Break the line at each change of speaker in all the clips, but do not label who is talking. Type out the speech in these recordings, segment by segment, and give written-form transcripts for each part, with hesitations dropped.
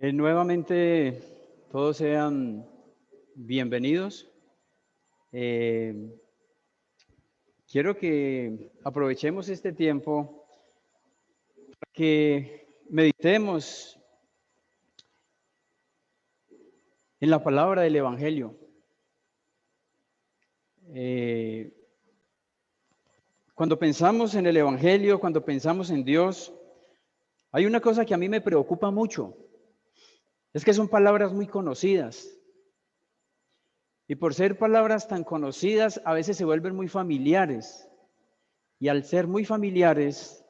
Nuevamente, todos sean bienvenidos. Quiero que aprovechemos este tiempo para que meditemos en la palabra del Evangelio. Cuando pensamos en el Evangelio, cuando pensamos en Dios, hay una cosa que a mí me preocupa mucho. Es que son palabras muy conocidas. Y por ser palabras tan conocidas, a veces se vuelven muy familiares. Y al ser muy familiares,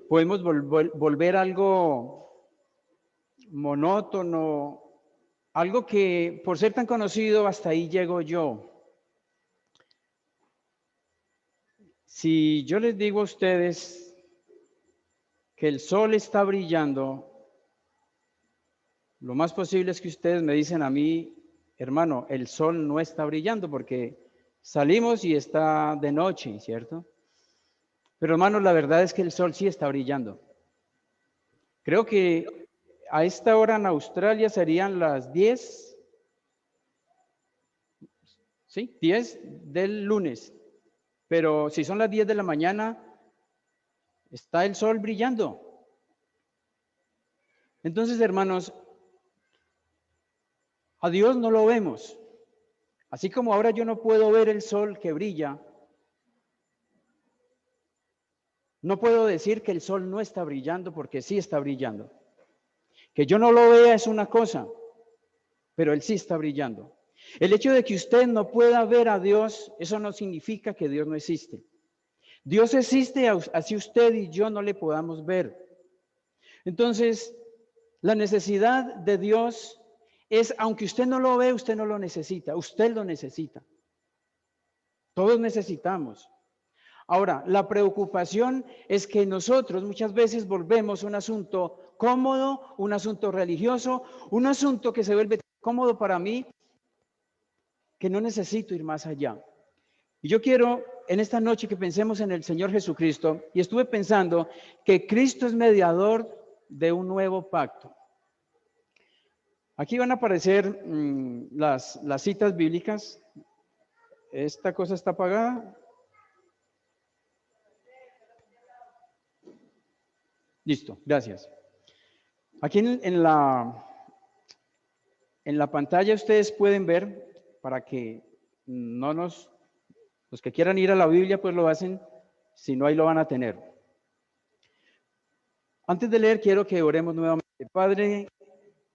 podemos volver algo monótono, algo que por ser tan conocido, hasta ahí llego yo. Si yo les digo a ustedes que el sol está brillando, lo más posible es que ustedes me dicen a mí, hermano, el sol no está brillando porque salimos y está de noche, ¿cierto? Pero hermano, la verdad es que el sol sí está brillando. Creo que a esta hora en Australia serían las 10, ¿sí? 10 del lunes. Pero si son las 10 de la mañana, está el sol brillando. Entonces, hermanos, a Dios no lo vemos. Así como ahora yo no puedo ver el sol que brilla, no puedo decir que el sol no está brillando porque sí está brillando. Que yo no lo vea es una cosa, pero él sí está brillando. El hecho de que usted no pueda ver a Dios, eso no significa que Dios no existe. Dios existe, así usted y yo no le podamos ver. Entonces, la necesidad de Dios es, aunque usted no lo ve, usted no lo necesita, usted lo necesita. Todos necesitamos. Ahora, la preocupación es que nosotros muchas veces volvemos un asunto cómodo, un asunto religioso, un asunto que se vuelve cómodo para mí, que no necesito ir más allá. Y yo quiero en esta noche que pensemos en el Señor Jesucristo, y estuve pensando que Cristo es mediador de un nuevo pacto. Aquí van a aparecer las citas bíblicas. ¿Esta cosa está apagada? Listo, gracias. Aquí en la pantalla ustedes pueden ver, para que los que quieran ir a la Biblia pues lo hacen, si no ahí lo van a tener. Antes de leer quiero que oremos nuevamente. Padre,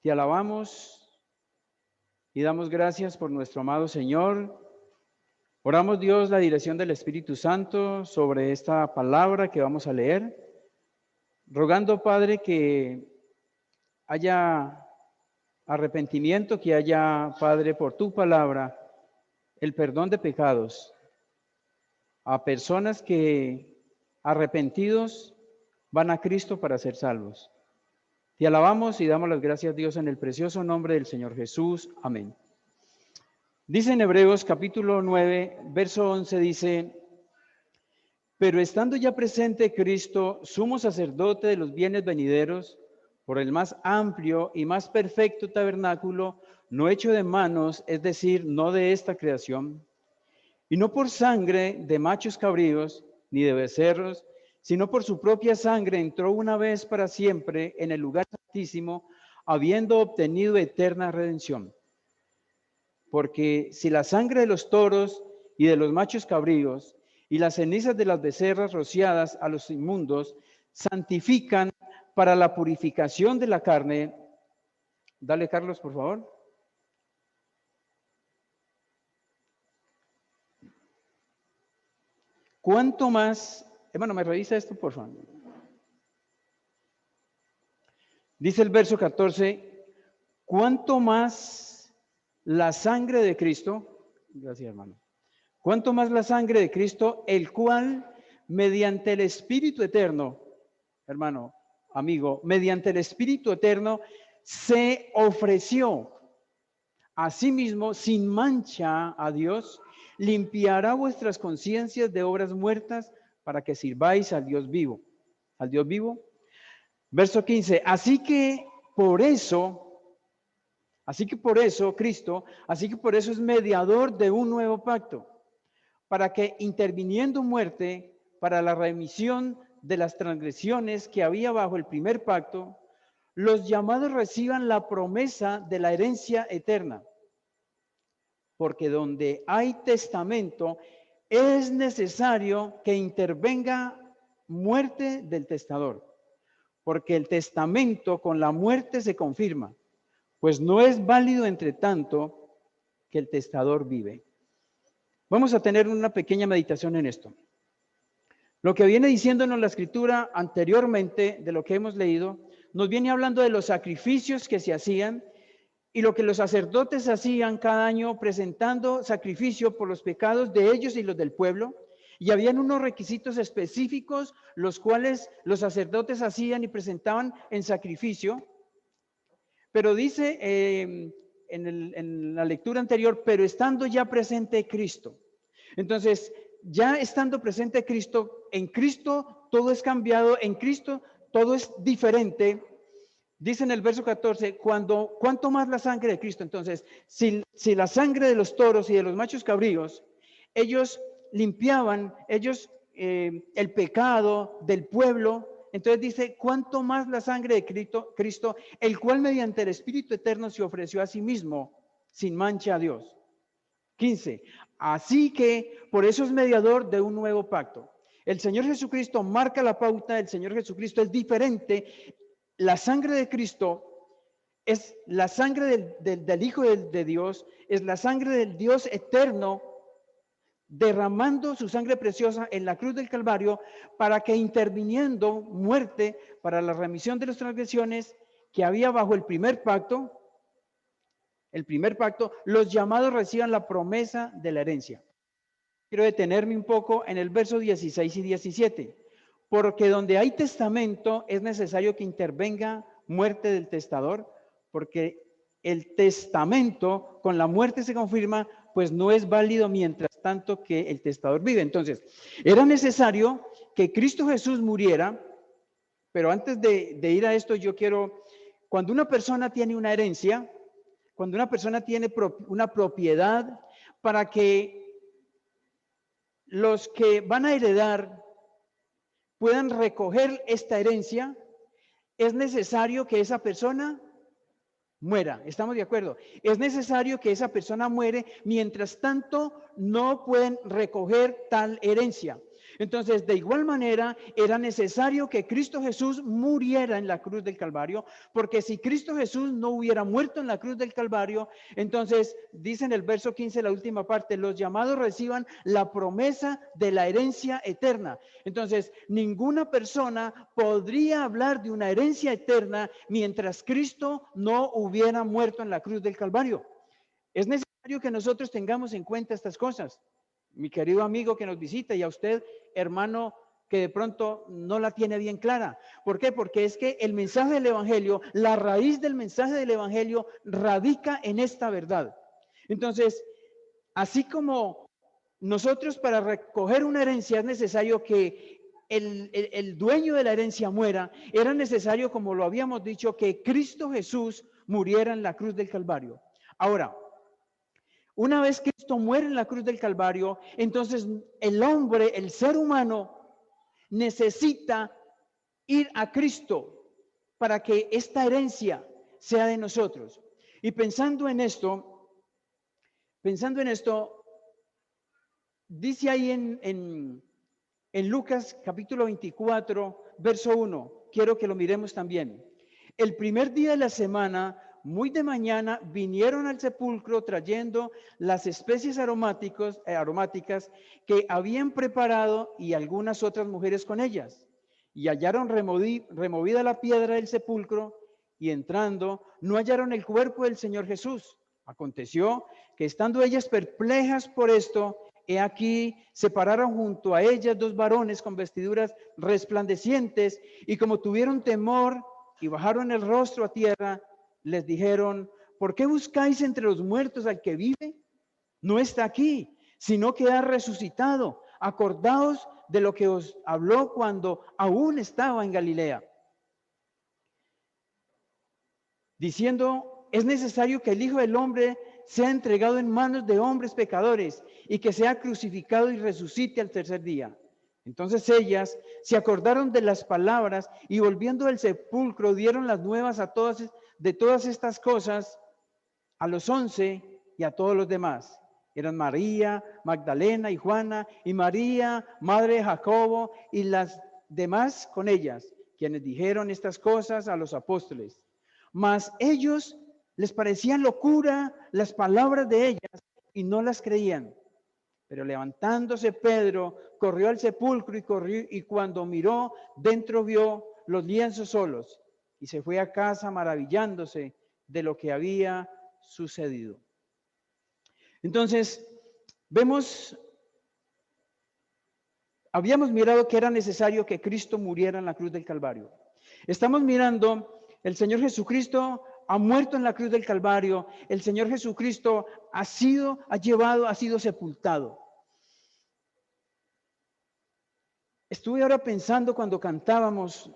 te alabamos y damos gracias por nuestro amado Señor. Oramos, Dios, la dirección del Espíritu Santo sobre esta palabra que vamos a leer, rogando, Padre, que haya arrepentimiento, que haya, Padre, por tu palabra, el perdón de pecados a personas que arrepentidos van a Cristo para ser salvos. Te alabamos y damos las gracias, Dios, en el precioso nombre del Señor Jesús. Amén. Dice en Hebreos capítulo 9, verso 11, dice: pero estando ya presente Cristo, sumo sacerdote de los bienes venideros, por el más amplio y más perfecto tabernáculo, no hecho de manos, es decir, no de esta creación, y no por sangre de machos cabríos, ni de becerros, sino por su propia sangre entró una vez para siempre en el lugar santísimo, habiendo obtenido eterna redención. Porque si la sangre de los toros y de los machos cabríos y las cenizas de las becerras rociadas a los inmundos santifican para la purificación de la carne. Dale, Carlos, por favor. ¿Cuánto más? Hermano, ¿me revisa esto, por favor? Dice el verso 14, ¿cuánto más la sangre de Cristo? Gracias, hermano. ¿Cuánto más la sangre de Cristo, el cual, mediante el Espíritu eterno, hermano, amigo, mediante el Espíritu eterno, se ofreció a sí mismo sin mancha a Dios, limpiará vuestras conciencias de obras muertas para que sirváis al Dios vivo. ¿Al Dios vivo? Verso 15, así que por eso, Cristo, así que por eso es mediador de un nuevo pacto, para que interviniendo muerte para la remisión de las transgresiones que había bajo el primer pacto, los llamados reciban la promesa de la herencia eterna. Porque donde hay testamento, es necesario que intervenga muerte del testador, porque el testamento con la muerte se confirma, pues no es válido entre tanto que el testador vive. Vamos a tener una pequeña meditación en esto. Lo que viene diciéndonos la escritura anteriormente de lo que hemos leído, nos viene hablando de los sacrificios que se hacían y lo que los sacerdotes hacían cada año presentando sacrificio por los pecados de ellos y los del pueblo. Y habían unos requisitos específicos los cuales los sacerdotes hacían y presentaban en sacrificio. Pero dice en la lectura anterior, pero estando ya presente Cristo. Entonces, ya estando presente Cristo, en Cristo todo es cambiado, en Cristo todo es diferente. Dice en el verso 14, ¿cuánto más la sangre de Cristo? Entonces, si la sangre de los toros y de los machos cabríos, ellos limpiaban, el pecado del pueblo, entonces dice, ¿cuánto más la sangre de Cristo, el cual mediante el Espíritu Eterno se ofreció a sí mismo sin mancha a Dios? 15. Así que por eso es mediador de un nuevo pacto. El Señor Jesucristo marca la pauta, el Señor Jesucristo es diferente. La sangre de Cristo es la sangre del Hijo de Dios, es la sangre del Dios eterno, derramando su sangre preciosa en la cruz del Calvario para que interviniendo muerte para la remisión de las transgresiones que había bajo el primer pacto, los llamados reciban la promesa de la herencia. Quiero detenerme un poco en el verso 16 y 17. Porque donde hay testamento es necesario que intervenga muerte del testador, porque el testamento con la muerte se confirma, pues no es válido mientras tanto que el testador vive. Entonces, era necesario que Cristo Jesús muriera, pero antes de ir a esto yo quiero, cuando una persona tiene una herencia, cuando una persona tiene una propiedad, para que los que van a heredar puedan recoger esta herencia, es necesario que esa persona muera. ¿Estamos de acuerdo? Es necesario que esa persona muere, mientras tanto no pueden recoger tal herencia. Entonces, de igual manera, era necesario que Cristo Jesús muriera en la cruz del Calvario, porque si Cristo Jesús no hubiera muerto en la cruz del Calvario, entonces, dice en el verso 15, la última parte, los llamados reciban la promesa de la herencia eterna. Entonces, ninguna persona podría hablar de una herencia eterna mientras Cristo no hubiera muerto en la cruz del Calvario. Es necesario que nosotros tengamos en cuenta estas cosas. Mi querido amigo que nos visita y a usted, hermano, que de pronto no la tiene bien clara. ¿Por qué? Porque es que el mensaje del Evangelio, la raíz del mensaje del Evangelio radica en esta verdad. Entonces, así como nosotros para recoger una herencia es necesario que el dueño de la herencia muera, era necesario, como lo habíamos dicho, que Cristo Jesús muriera en la cruz del Calvario. Ahora, una vez que Cristo muere en la cruz del Calvario, entonces el hombre, el ser humano, necesita ir a Cristo para que esta herencia sea de nosotros. Y pensando en esto, dice ahí en Lucas capítulo 24, verso 1, quiero que lo miremos también. El primer día de la semana, muy de mañana, vinieron al sepulcro trayendo las especies aromáticas que habían preparado y algunas otras mujeres con ellas. Y hallaron removida la piedra del sepulcro y entrando, no hallaron el cuerpo del Señor Jesús. Aconteció que estando ellas perplejas por esto, he aquí, se pararon junto a ellas dos varones con vestiduras resplandecientes y como tuvieron temor y bajaron el rostro a tierra, les dijeron, ¿por qué buscáis entre los muertos al que vive? No está aquí, sino que ha resucitado. Acordaos de lo que os habló cuando aún estaba en Galilea. diciendo: es necesario que el Hijo del Hombre sea entregado en manos de hombres pecadores y que sea crucificado y resucite al tercer día. Entonces ellas se acordaron de las palabras y volviendo del sepulcro dieron las nuevas de todas estas cosas a los 11 y a todos los demás. Eran María Magdalena y Juana y María, madre de Jacobo, y las demás con ellas, quienes dijeron estas cosas a los apóstoles. Mas ellos les parecían locura las palabras de ellas y no las creían. Pero levantándose Pedro, corrió al sepulcro y cuando miró, dentro vio los lienzos solos y se fue a casa maravillándose de lo que había sucedido. Entonces, habíamos mirado que era necesario que Cristo muriera en la cruz del Calvario. Estamos mirando, el Señor Jesucristo ha muerto en la cruz del Calvario, el Señor Jesucristo ha sido sepultado. Estuve ahora pensando cuando cantábamos,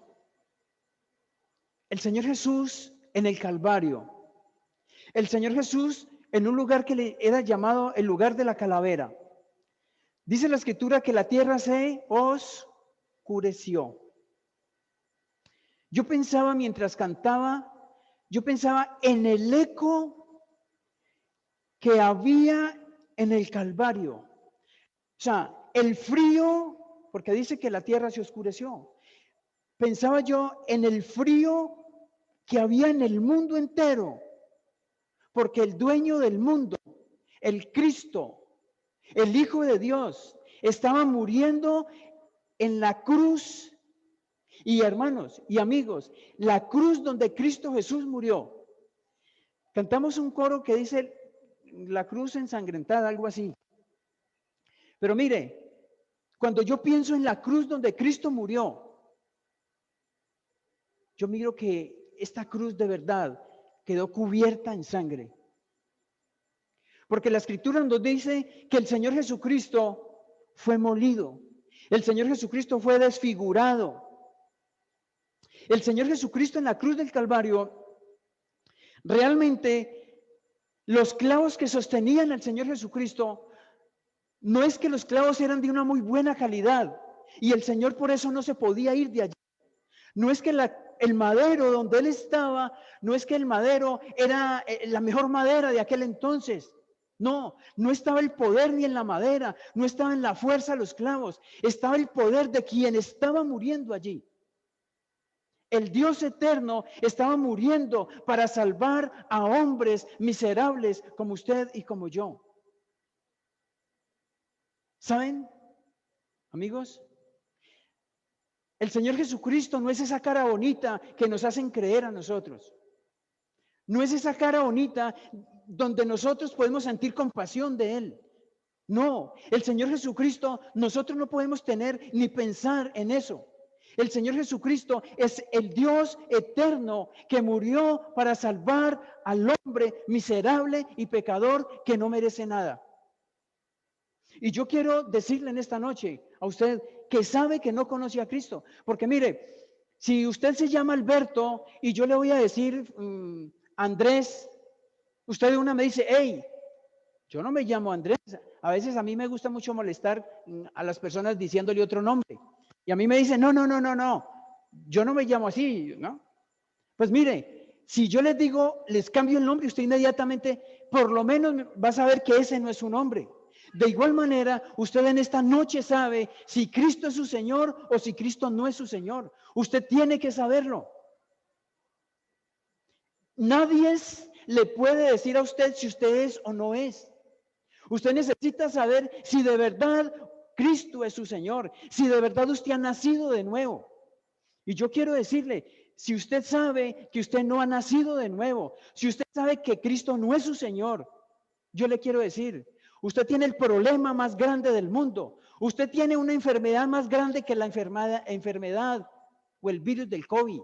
el Señor Jesús en el Calvario, el Señor Jesús en un lugar que le era llamado el lugar de la calavera. Dice la Escritura que la tierra se oscureció. Yo pensaba mientras cantaba, en el eco que había en el Calvario. O sea, el frío, porque dice que la tierra se oscureció. Pensaba yo en el frío que había en el mundo entero, porque el dueño del mundo, el Cristo, el Hijo de Dios, estaba muriendo en la cruz. Y hermanos y amigos, la cruz donde Cristo Jesús murió. Cantamos un coro que dice la cruz ensangrentada, algo así. Pero mire, cuando yo pienso en la cruz donde Cristo murió, yo miro que esta cruz de verdad quedó cubierta en sangre. Porque la Escritura nos dice que el Señor Jesucristo fue molido. El Señor Jesucristo fue desfigurado. El Señor Jesucristo en la cruz del Calvario, realmente los clavos que sostenían al Señor Jesucristo, no es que los clavos eran de una muy buena calidad y el Señor por eso no se podía ir de allí. No es que el madero donde Él estaba, no es que el madero era la mejor madera de aquel entonces. No, no estaba el poder ni en la madera, no estaba en la fuerza de los clavos, estaba el poder de quien estaba muriendo allí. El Dios eterno estaba muriendo para salvar a hombres miserables como usted y como yo. ¿Saben, amigos? El Señor Jesucristo no es esa cara bonita que nos hacen creer a nosotros. No es esa cara bonita donde nosotros podemos sentir compasión de Él. No, el Señor Jesucristo, nosotros no podemos tener ni pensar en eso. El Señor Jesucristo es el Dios eterno que murió para salvar al hombre miserable y pecador que no merece nada. Y yo quiero decirle en esta noche a usted que sabe que no conoce a Cristo. Porque mire, si usted se llama Alberto y yo le voy a decir Andrés, usted de una me dice, hey, yo no me llamo Andrés. A veces a mí me gusta mucho molestar a las personas diciéndole otro nombre. Y a mí me dicen, no, yo no me llamo así, ¿no? Pues mire, si yo les digo, les cambio el nombre, usted inmediatamente, por lo menos va a saber que ese no es su nombre. De igual manera, usted en esta noche sabe si Cristo es su Señor o si Cristo no es su Señor. Usted tiene que saberlo. Nadie le puede decir a usted si usted es o no es. Usted necesita saber si de verdad Cristo es su Señor, si de verdad usted ha nacido de nuevo. Y yo quiero decirle, si usted sabe que usted no ha nacido de nuevo, si usted sabe que Cristo no es su Señor, yo le quiero decir, usted tiene el problema más grande del mundo. Usted tiene una enfermedad más grande que la enfermedad o el virus del COVID.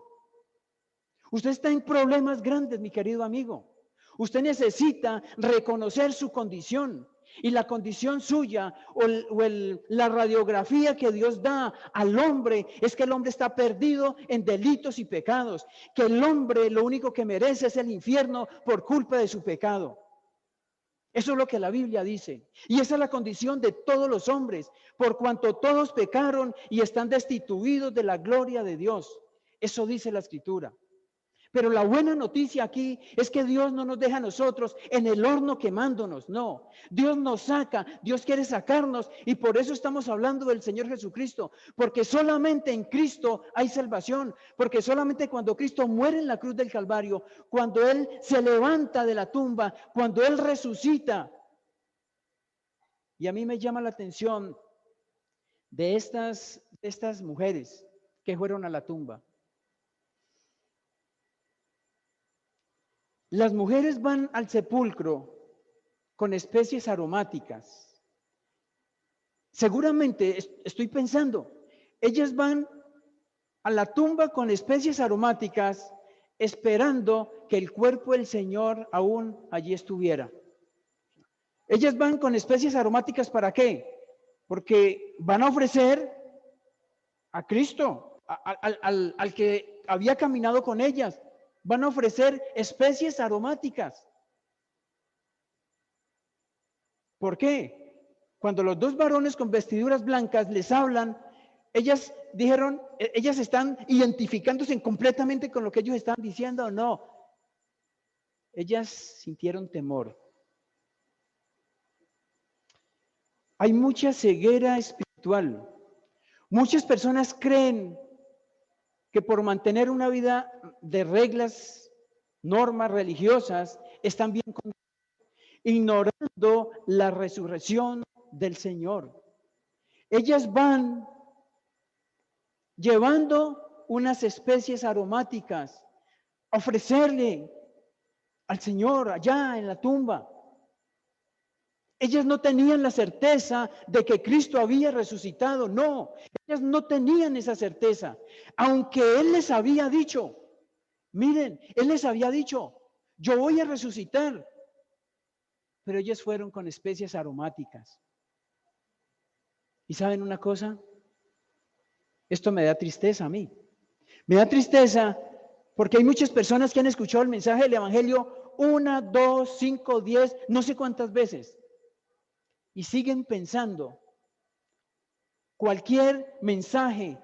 Usted está en problemas grandes, mi querido amigo. Usted necesita reconocer su condición. Y la condición suya la radiografía que Dios da al hombre es que el hombre está perdido en delitos y pecados, que el hombre lo único que merece es el infierno por culpa de su pecado. Eso es lo que la Biblia dice. Y esa es la condición de todos los hombres, por cuanto todos pecaron y están destituidos de la gloria de Dios. Eso dice la Escritura. Pero la buena noticia aquí es que Dios no nos deja a nosotros en el horno quemándonos, no. Dios nos saca, Dios quiere sacarnos y por eso estamos hablando del Señor Jesucristo, porque solamente en Cristo hay salvación, porque solamente cuando Cristo muere en la cruz del Calvario, cuando Él se levanta de la tumba, cuando Él resucita. Y a mí me llama la atención de estas mujeres que fueron a la tumba. Las mujeres van al sepulcro con especies aromáticas. Seguramente, estoy pensando, ellas van a la tumba con especies aromáticas esperando que el cuerpo del Señor aún allí estuviera. Ellas van con especies aromáticas, ¿para qué? Porque van a ofrecer a Cristo, al que había caminado con ellas. Van a ofrecer especies aromáticas. ¿Por qué? Cuando los dos varones con vestiduras blancas les hablan, ellas dijeron, ellas están identificándose completamente con lo que ellos están diciendo o no. Ellas sintieron temor. Hay mucha ceguera espiritual. Muchas personas creen que por mantener una vida de reglas, normas religiosas, están bien con Dios, ignorando la resurrección del Señor. Ellas van llevando unas especies aromáticas a ofrecerle al Señor allá en la tumba. Ellas no tenían la certeza de que Cristo había resucitado, no, ellas no tenían esa certeza, aunque Él les había dicho, miren, Él les había dicho, yo voy a resucitar, pero ellas fueron con especies aromáticas. ¿Y saben una cosa? Esto me da tristeza a mí, me da tristeza porque hay muchas personas que han escuchado el mensaje del Evangelio 1, 2, 5, 10, no sé cuántas veces. Y siguen pensando cualquier mensaje,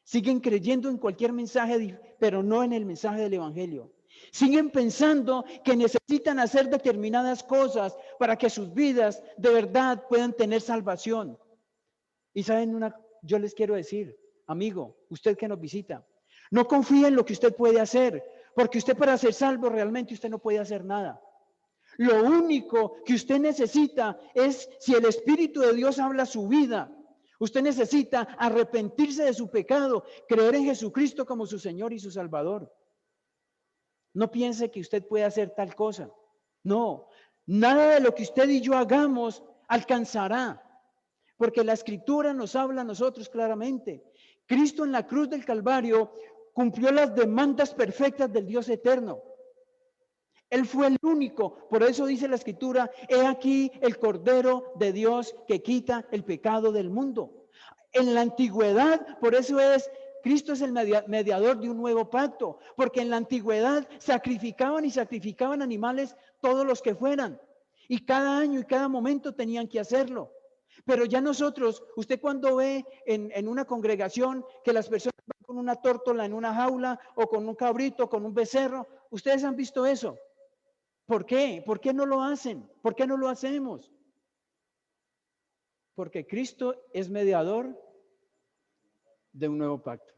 siguen creyendo en cualquier mensaje, pero no en el mensaje del Evangelio. Siguen pensando que necesitan hacer determinadas cosas para que sus vidas de verdad puedan tener salvación. Y saben yo les quiero decir, amigo, usted que nos visita, no confíe en lo que usted puede hacer, porque usted para ser salvo realmente usted no puede hacer nada. Lo único que usted necesita es, si el Espíritu de Dios habla su vida, usted necesita arrepentirse de su pecado, creer en Jesucristo como su Señor y su Salvador. No piense que usted puede hacer tal cosa. No, nada de lo que usted y yo hagamos alcanzará, porque la Escritura nos habla a nosotros claramente. Cristo en la cruz del Calvario cumplió las demandas perfectas del Dios eterno. Él fue el único, por eso dice la Escritura, he aquí el Cordero de Dios que quita el pecado del mundo. En la antigüedad, por eso Cristo es el mediador de un nuevo pacto, porque en la antigüedad sacrificaban animales todos los que fueran, y cada año y cada momento tenían que hacerlo. Pero ya nosotros, usted cuando ve en una congregación que las personas van con una tórtola en una jaula, o con un cabrito, con un becerro, ustedes han visto eso. ¿Por qué? ¿Por qué no lo hacen? ¿Por qué no lo hacemos? Porque Cristo es mediador de un nuevo pacto.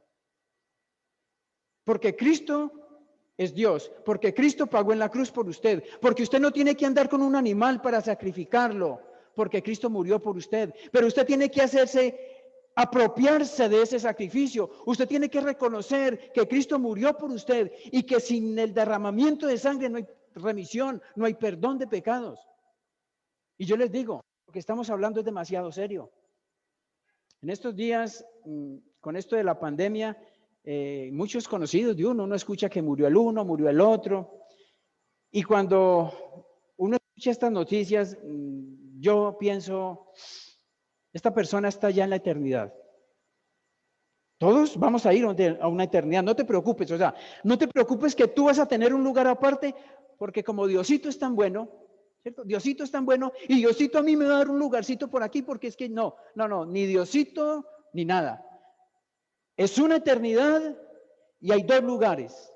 Porque Cristo es Dios. Porque Cristo pagó en la cruz por usted. Porque usted no tiene que andar con un animal para sacrificarlo. Porque Cristo murió por usted. Pero usted tiene que apropiarse de ese sacrificio. Usted tiene que reconocer que Cristo murió por usted y que sin el derramamiento de sangre no hay remisión, no hay perdón de pecados. Y yo les digo, lo que estamos hablando es demasiado serio. En estos días, con esto de la pandemia, muchos conocidos de uno escucha que murió el uno, murió el otro. Y cuando uno escucha estas noticias, yo pienso, esta persona está ya en la eternidad. Todos vamos a ir a una eternidad, no te preocupes, o sea, no te preocupes que tú vas a tener un lugar aparte, porque como Diosito es tan bueno, ¿cierto? Diosito es tan bueno y Diosito a mí me va a dar un lugarcito por aquí, porque es que no, ni Diosito ni nada. Es una eternidad y hay dos lugares.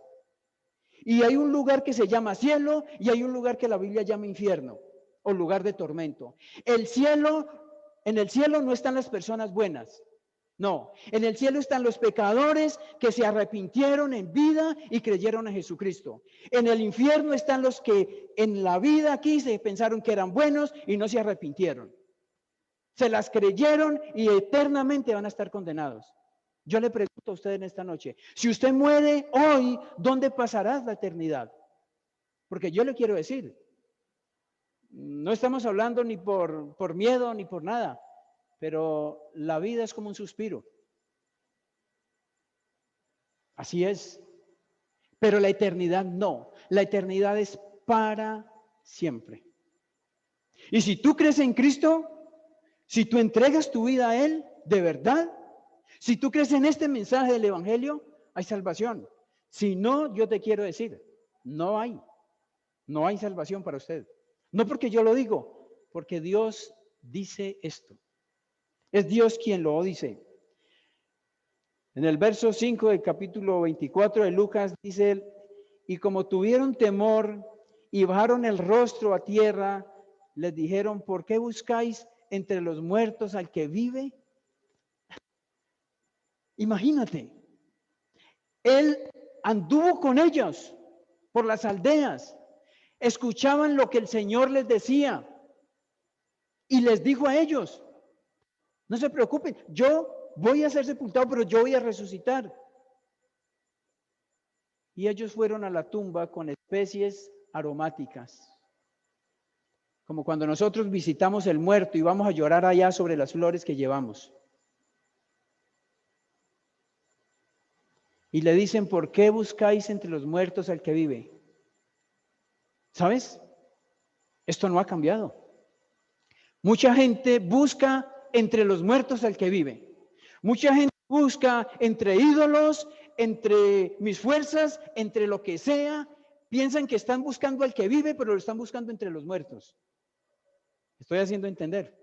Y hay un lugar que se llama cielo y hay un lugar que la Biblia llama infierno o lugar de tormento. El cielo, en el cielo no están las personas buenas. No, en el cielo están los pecadores que se arrepintieron en vida y creyeron en Jesucristo. En el infierno están los que en la vida aquí se pensaron que eran buenos y no se arrepintieron. Se las creyeron y eternamente van a estar condenados. Yo le pregunto a usted en esta noche, si usted muere hoy, ¿dónde pasará la eternidad? Porque yo le quiero decir, no estamos hablando ni por miedo ni por nada, pero la vida es como un suspiro. Así es. Pero la eternidad no. La eternidad es para siempre. Y si tú crees en Cristo, si tú entregas tu vida a Él, de verdad, si tú crees en este mensaje del Evangelio, hay salvación. Si no, yo te quiero decir, no hay salvación para usted. No porque yo lo digo, porque Dios dice esto. Es Dios quien lo dice. En el verso 5 del capítulo 24 de Lucas dice, y como tuvieron temor y bajaron el rostro a tierra, les dijeron, ¿por qué buscáis entre los muertos al que vive? Imagínate, él anduvo con ellos por las aldeas, escuchaban lo que el Señor les decía y les dijo a ellos, no se preocupen, yo voy a ser sepultado, pero yo voy a resucitar. Y ellos fueron a la tumba con especies aromáticas. Como cuando nosotros visitamos el muerto y vamos a llorar allá sobre las flores que llevamos. Y le dicen, ¿por qué buscáis entre los muertos al que vive? ¿Sabes? Esto no ha cambiado. Mucha gente busca entre los muertos al que vive. Mucha gente busca entre ídolos, entre mis fuerzas, entre lo que sea. Piensan que están buscando al que vive, pero lo están buscando entre los muertos. Estoy haciendo entender.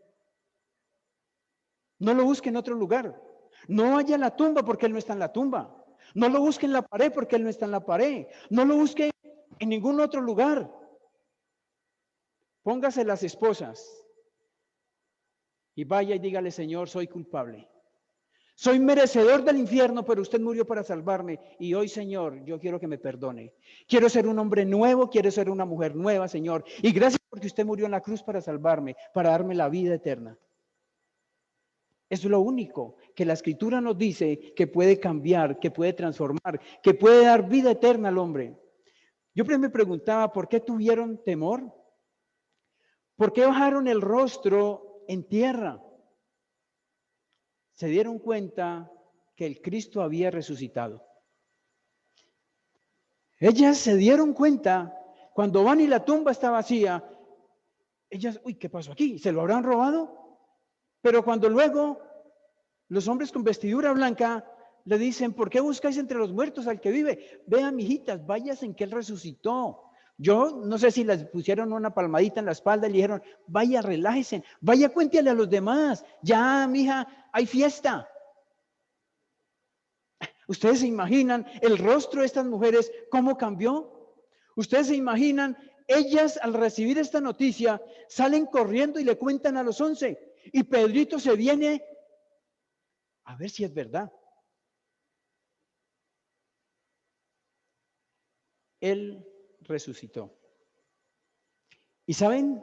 No lo busque en otro lugar. No vaya a la tumba porque Él no está en la tumba. No lo busque en la pared porque Él no está en la pared. No lo busque en ningún otro lugar. Póngase las esposas y vaya y dígale, Señor, soy culpable. Soy merecedor del infierno, pero usted murió para salvarme. Y hoy, Señor, yo quiero que me perdone. Quiero ser un hombre nuevo, quiero ser una mujer nueva, Señor. Y gracias porque usted murió en la cruz para salvarme, para darme la vida eterna. Es lo único que la Escritura nos dice que puede cambiar, que puede transformar, que puede dar vida eterna al hombre. Yo me preguntaba, ¿por qué tuvieron temor? ¿Por qué bajaron el rostro en tierra? Se dieron cuenta que el Cristo había resucitado. Ellas se dieron cuenta cuando van y la tumba está vacía. Ellas, uy, ¿qué pasó aquí? ¿Se lo habrán robado? Pero cuando luego los hombres con vestidura blanca le dicen, ¿por qué buscáis entre los muertos al que vive? Vean, mijitas, váyanse en que Él resucitó. Yo no sé si les pusieron una palmadita en la espalda y le dijeron, vaya, relájese, vaya, cuéntale a los demás. Ya, mija, hay fiesta. ¿Ustedes se imaginan el rostro de estas mujeres cómo cambió? ¿Ustedes se imaginan? Ellas al recibir esta noticia salen corriendo y le cuentan a los 11 y Pedrito se viene a ver si es verdad. Él resucitó. ¿Y saben?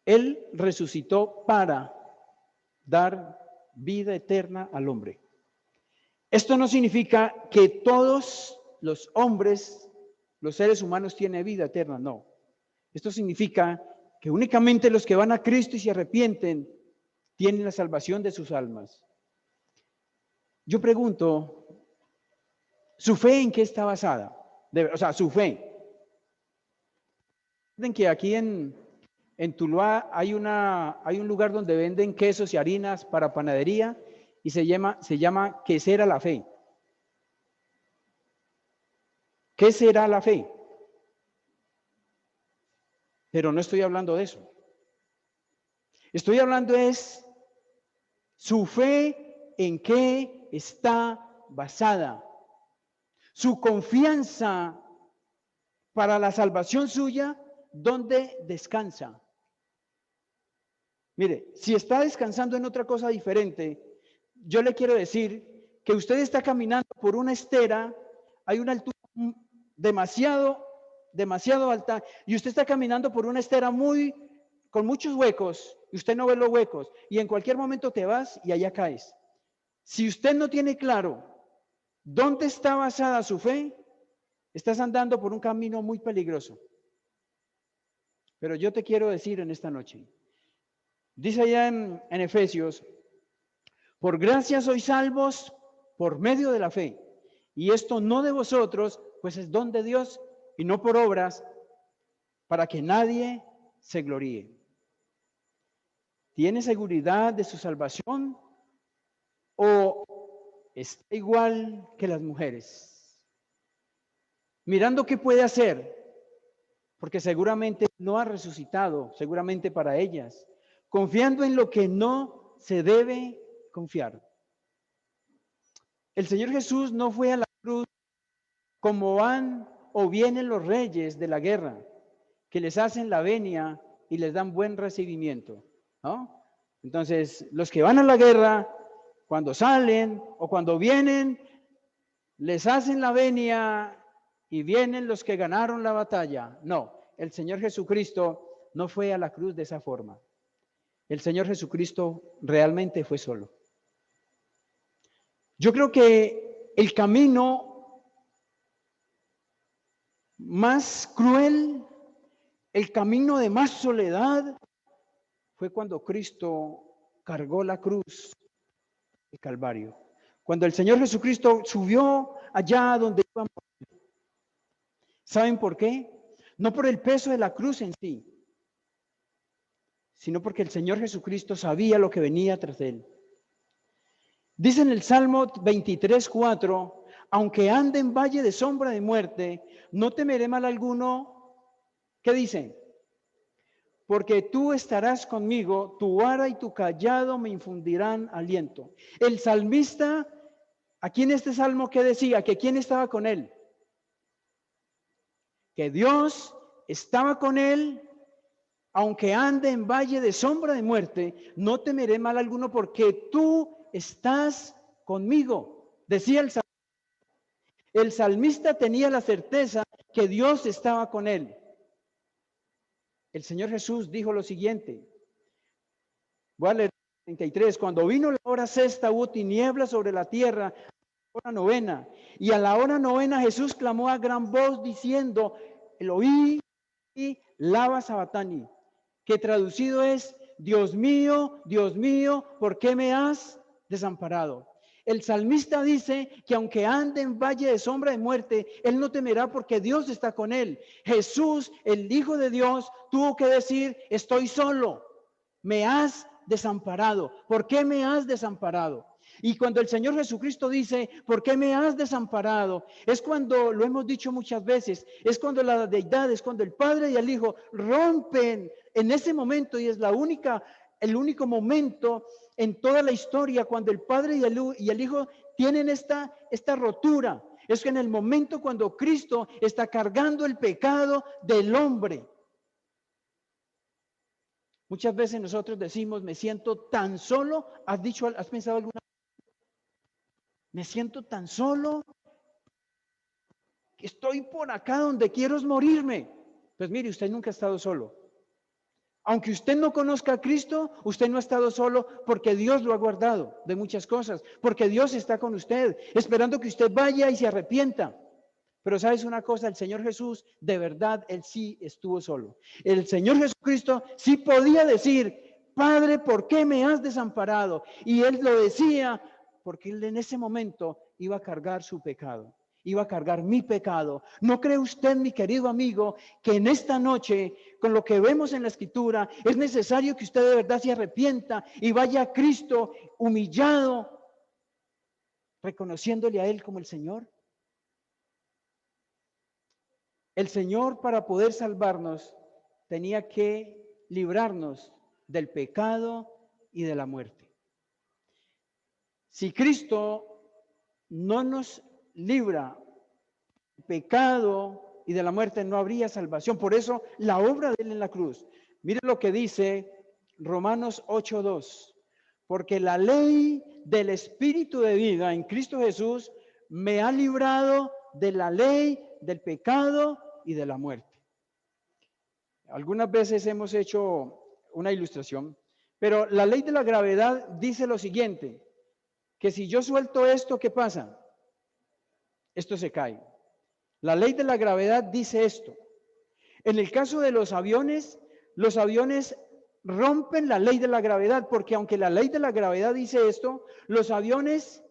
Él resucitó para dar vida eterna al hombre. Esto no significa que todos los hombres, los seres humanos tienen vida eterna, no. Esto significa que únicamente los que van a Cristo y se arrepienten tienen la salvación de sus almas. Yo pregunto, ¿su fe en qué está basada? O sea, su fe. Recuerden que aquí en En Tuluá hay un lugar donde venden quesos y harinas para panadería y se llama Quesera La Fe. ¿Qué será la fe? Pero no estoy hablando de eso. Estoy hablando es su fe en qué está basada. Su confianza para la salvación suya, ¿dónde descansa? Mire, si está descansando en otra cosa diferente, yo le quiero decir que usted está caminando por una estera, hay una altura demasiado alta, y usted está caminando por una estera con muchos huecos, y usted no ve los huecos, y en cualquier momento te vas y allá caes. Si usted no tiene claro dónde está basada su fe, estás andando por un camino muy peligroso. Pero yo te quiero decir en esta noche, dice allá en Efesios, por gracia sois salvos por medio de la fe, y esto no de vosotros, pues es don de Dios, y no por obras, para que nadie se gloríe. ¿Tiene seguridad de su salvación o está igual que las mujeres? Mirando qué puede hacer, porque seguramente no ha resucitado, seguramente para ellas, confiando en lo que no se debe confiar. El Señor Jesús no fue a la cruz como van o vienen los reyes de la guerra, que les hacen la venia y les dan buen recibimiento, ¿no? Entonces, los que van a la guerra, cuando salen o cuando vienen, les hacen la venia y vienen los que ganaron la batalla. No, el Señor Jesucristo no fue a la cruz de esa forma. El Señor Jesucristo realmente fue solo. Yo creo que el camino más cruel, el camino de más soledad, fue cuando Cristo cargó la cruz del Calvario. Cuando el Señor Jesucristo subió allá donde iba a morir. ¿Saben por qué? No por el peso de la cruz en sí, sino porque el Señor Jesucristo sabía lo que venía tras él. Dice en el Salmo 23:4, aunque ande en valle de sombra de muerte, no temeré mal alguno. ¿Qué dice? Porque tú estarás conmigo, tu vara y tu cayado me infundirán aliento. El salmista, aquí en este salmo, ¿qué decía? Que ¿quién estaba con él? Que Dios estaba con él, aunque ande en valle de sombra de muerte, no temeré mal alguno porque tú estás conmigo, decía el salmista. El salmista tenía la certeza que Dios estaba con él. El Señor Jesús dijo lo siguiente, voy a leer 33, cuando vino la hora sexta hubo tinieblas sobre la tierra, hora novena, y a la hora novena Jesús clamó a gran voz diciendo, Eloí, lama sabactani, que traducido es, Dios mío, ¿por qué me has desamparado? El salmista dice que aunque ande en valle de sombra de muerte, él no temerá porque Dios está con él. Jesús, el Hijo de Dios, tuvo que decir, estoy solo, me has desamparado. ¿Por qué me has desamparado? Y cuando el Señor Jesucristo dice, ¿por qué me has desamparado? Es cuando, lo hemos dicho muchas veces, es cuando la deidad, es cuando el Padre y el Hijo rompen en ese momento, y es el único momento en toda la historia cuando el Padre y el Hijo tienen esta rotura. Es que en el momento cuando Cristo está cargando el pecado del hombre. Muchas veces nosotros decimos, me siento tan solo. ¿Has pensado alguna vez? Me siento tan solo que estoy por acá donde quiero morirme. Pues mire, usted nunca ha estado solo. Aunque usted no conozca a Cristo, usted no ha estado solo porque Dios lo ha guardado de muchas cosas, porque Dios está con usted, esperando que usted vaya y se arrepienta. Pero ¿sabes una cosa? El Señor Jesús, de verdad, Él sí estuvo solo. El Señor Jesucristo sí podía decir, Padre, ¿por qué me has desamparado? Y Él lo decía porque Él en ese momento iba a cargar su pecado. iba a cargar mi pecado. ¿No cree usted, mi querido amigo, que en esta noche, con lo que vemos en la Escritura, es necesario que usted de verdad se arrepienta y vaya a Cristo humillado, reconociéndole a Él como el Señor? El Señor, para poder salvarnos, tenía que librarnos del pecado y de la muerte. Si Cristo no nos libra del pecado y de la muerte, no habría salvación. Por eso la obra de Él en la cruz. Mire lo que dice Romanos 8:2. Porque la ley del Espíritu de vida en Cristo Jesús me ha librado de la ley del pecado y de la muerte. Algunas veces hemos hecho una ilustración, pero la ley de la gravedad dice lo siguiente, que si yo suelto esto, ¿qué pasa? Esto se cae. La ley de la gravedad dice esto. En el caso de los aviones rompen la ley de la gravedad, porque aunque la ley de la gravedad dice esto, los aviones,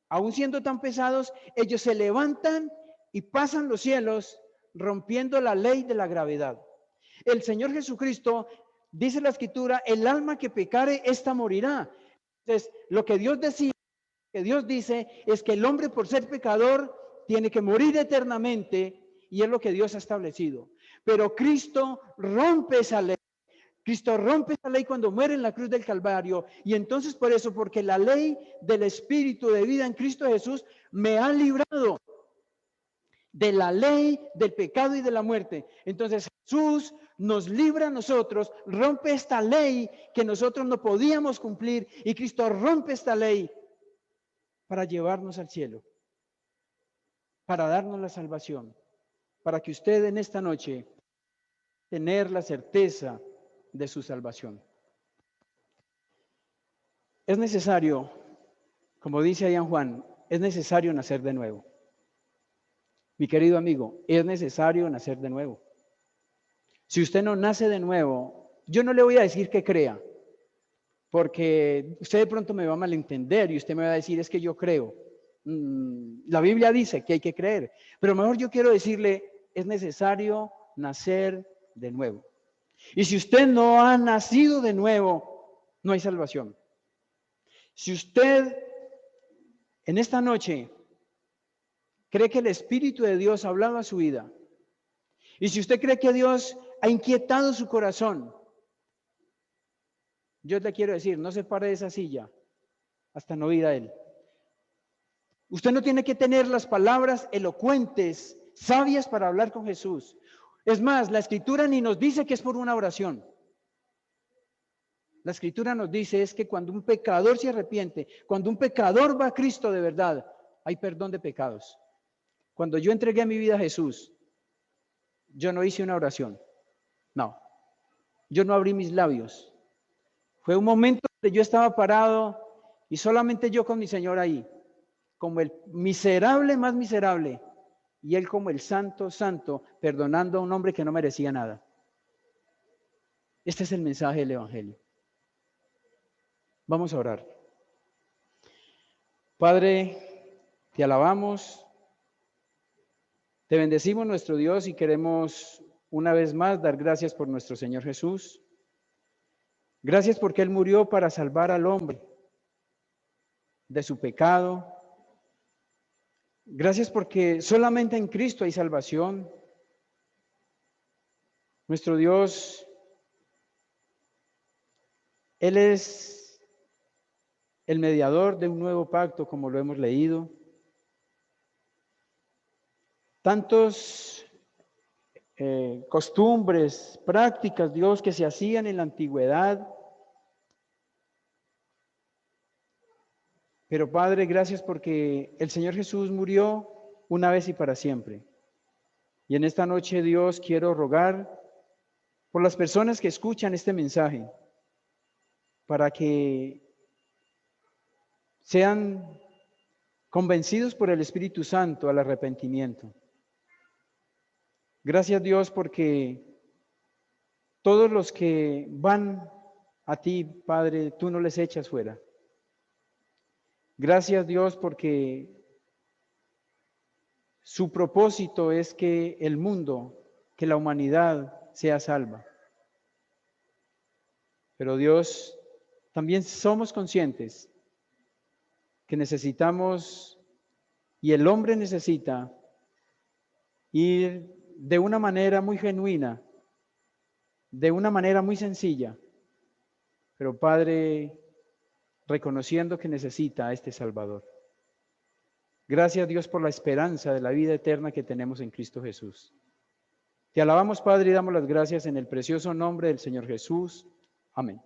aun siendo tan pesados, ellos se levantan y pasan los cielos rompiendo la ley de la gravedad. El Señor Jesucristo, dice la Escritura, el alma que pecare, ésta morirá. Entonces, lo que Dios decía, que Dios dice, es que el hombre por ser pecador tiene que morir eternamente, y es lo que Dios ha establecido. Pero Cristo rompe esa ley. Cristo rompe esa ley cuando muere en la cruz del Calvario. Y entonces por eso, porque la ley del Espíritu de vida en Cristo Jesús me ha librado de la ley del pecado y de la muerte. Entonces Jesús nos libra a nosotros, rompe esta ley que nosotros no podíamos cumplir, y Cristo rompe esta ley para llevarnos al cielo, para darnos la salvación, para que usted en esta noche tener la certeza de su salvación. Es necesario, como dice allá en Juan, es necesario nacer de nuevo. Mi querido amigo, es necesario nacer de nuevo. Si usted no nace de nuevo, yo no le voy a decir que crea, porque usted de pronto me va a malentender y usted me va a decir, es que yo creo. La Biblia dice que hay que creer, pero mejor yo quiero decirle, es necesario nacer de nuevo. Y si usted no ha nacido de nuevo, no hay salvación. Si usted en esta noche cree que el Espíritu de Dios ha hablado a su vida, y si usted cree que Dios ha inquietado su corazón, yo le quiero decir, no se pare de esa silla hasta no oír a Él. Usted no tiene que tener las palabras elocuentes, sabias para hablar con Jesús. Es más, la Escritura ni nos dice que es por una oración. La Escritura nos dice es que cuando un pecador se arrepiente, cuando un pecador va a Cristo de verdad, hay perdón de pecados. Cuando yo entregué mi vida a Jesús, yo no hice una oración. No, yo no abrí mis labios. Fue un momento donde yo estaba parado y solamente yo con mi Señor ahí, como el miserable más miserable, y Él como el santo, santo, perdonando a un hombre que no merecía nada. Este es el mensaje del Evangelio. Vamos a orar. Padre, te alabamos, te bendecimos nuestro Dios, y queremos una vez más dar gracias por nuestro Señor Jesús. Gracias porque Él murió para salvar al hombre de su pecado. Gracias porque solamente en Cristo hay salvación. Nuestro Dios, Él es el mediador de un nuevo pacto, como lo hemos leído. Tantos costumbres, prácticas, Dios, que se hacían en la antigüedad. Pero Padre, gracias porque el Señor Jesús murió una vez y para siempre. Y en esta noche, Dios, quiero rogar por las personas que escuchan este mensaje, para que sean convencidos por el Espíritu Santo al arrepentimiento. Gracias, Dios, porque todos los que van a ti, Padre, tú no les echas fuera. Gracias, Dios, porque Su propósito es que el mundo, que la humanidad sea salva. Pero Dios, también somos conscientes que necesitamos, y el hombre necesita, ir de una manera muy genuina, de una manera muy sencilla, pero Padre, reconociendo que necesita a este Salvador. Gracias, Dios, por la esperanza de la vida eterna que tenemos en Cristo Jesús. Te alabamos, Padre, y damos las gracias en el precioso nombre del Señor Jesús. Amén.